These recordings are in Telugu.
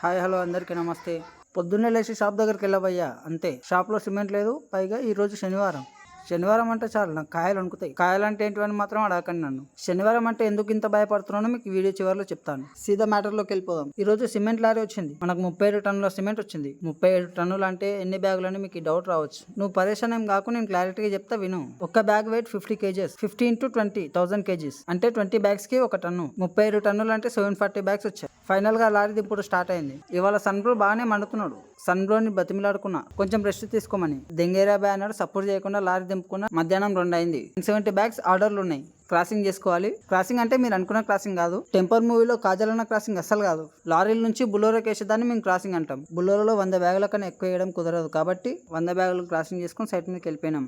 హాయ్ హలో అందరికీ నమస్తే. పొద్దున్నే లేచి షాప్ దగ్గరికి వెళ్ళబోయా, అంతే. షాప్లో సిమెంట్ లేదు. పైగా ఈరోజు శనివారం. శనివారం అంటే చాలు నాకు కాయలు వణుకుతాయి. కాయలు అంటే ఏంటివని మాత్రం అడగకండి నన్ను. శనివారం అంటే ఎందుకు ఇంత భయపడుతున్నానో మీకు వీడియో చివరిలో చెప్తాను. సీదా మ్యాటర్లోకి వెళ్ళిపోదాం. ఈ రోజు సిమెంట్ లారీ వచ్చింది. మనకు 37 టన్నుల సిమెంట్ వచ్చింది. 37 టన్నులు అంటే ఎన్ని బ్యాగులు అని మీకు డౌట్ రావచ్చు. నువ్వు పరేషాన్ ఏం కాకు, నేను క్లారిటీగా చెప్తా విను. ఒక్క bag wait 50 kgs. 50 into 20 1000 kgs అంటే 20 బ్యాగ్స్ కి ఒక టన్ను. 37 టన్నులు అంటే 740 బ్యాగ్స్ వచ్చాయి. ఫైనల్ గా లారీ దింపుడు స్టార్ట్ అయింది. ఇవాళ సన్ బ్రో బాగానే మండుతున్నాడు. సన్ బ్రోని బతిమిలాడుకున్నా కొంచెం రెస్ట్ తీసుకోమని. దెంగేరా బ్యా అన్నాడు. సపోర్ట్ చేయకుండా లారీ దింపుకున్నా. మధ్యాహ్నం 2 అయింది. 70 బ్యాగ్స్ ఆర్డర్లు ఉన్నాయి. క్రాసింగ్ చేసుకోవాలి. క్రాసింగ్ అంటే మీరు అనుకున్న క్రాసింగ్ కాదు. టెంపర్ మూవీలో కాజల్ అన్న క్రాసింగ్ అస్సలు కాదు. లారీల నుంచి బులోరోకి వేసేదాన్ని మేము క్రాసింగ్ అంటాం. బులోరోలో 100 బ్యాగుల కన్నా ఎక్కువ వేయడం కుదరదు కాబట్టి 100 బ్యాగులు క్రాసింగ్ చేసుకొని సైడ్ మీదకి వెళ్ళిపోయినాం.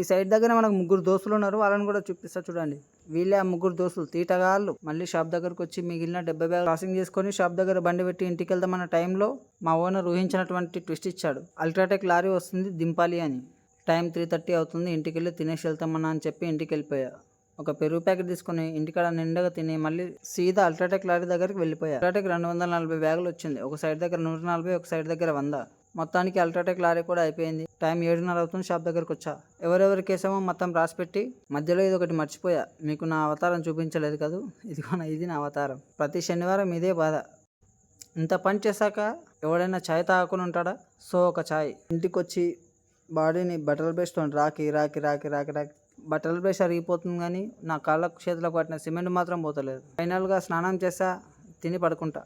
ఈ సైడ్ దగ్గర మనకు 3 దోస్తులు ఉన్నారు. వాళ్ళని కూడా చూపిస్తా చూడండి. వీళ్ళే ఆ 3 దోస్తులు తీటగాళ్ళు. మళ్ళీ షాప్ దగ్గరకు వచ్చి మిగిలిన 70 బ్యాగ్ క్రాసింగ్ చేసుకొని షాప్ దగ్గర బండి పెట్టి ఇంటికి వెళ్దామన్న టైంలో మా ఓనర్ ఊహించినటువంటి ట్విస్ట్ ఇచ్చాడు. అల్ట్రాటెక్ లారీ వస్తుంది దింపాలి అని. టైం 3:30 అవుతుంది. ఇంటికి వెళ్ళి తినేసి వెళ్తామన్నా అని చెప్పి ఇంటికి వెళ్ళిపోయా. ఒక పెరుగు ప్యాకెట్ తీసుకుని ఇంటికాడ నిండగా తిని మళ్ళీ సీదా అల్ట్రాటెక్ లారీ దగ్గరికి వెళ్ళిపోయా. అల్ట్రాటెక్ 240 బ్యాగులు వచ్చింది. ఒక సైడ్ దగ్గర 140, ఒక సైడ్ దగ్గర 100. మొత్తానికి అల్ట్రాటెక్ లారీ కూడా అయిపోయింది. టైం 7:30 అవుతుంది. షాప్ దగ్గరకు వచ్చా. ఎవరెవరి కేసేమో మొత్తం రాసిపెట్టి మధ్యలో ఇది ఒకటి మర్చిపోయా. మీకు నా అవతారం చూపించలేదు కదా, ఇది నా అవతారం. ప్రతి శనివారం ఇదే బాధ. ఇంత పని చేశాక ఎవడైనా ఛాయ్ తాగకుండా ఉంటాడా? సో ఒక ఛాయ్. ఇంటికి వచ్చి బాడీని బట్టల బ్రష్తో రాకి బట్టల బ్రష్ అరిగిపోతుంది కానీ నా కాళ్ళకు చేతులకు పట్టిన సిమెంట్ మాత్రం పోతలేదు. ఫైనల్గా స్నానం చేసా, తిని పడుకుంటా.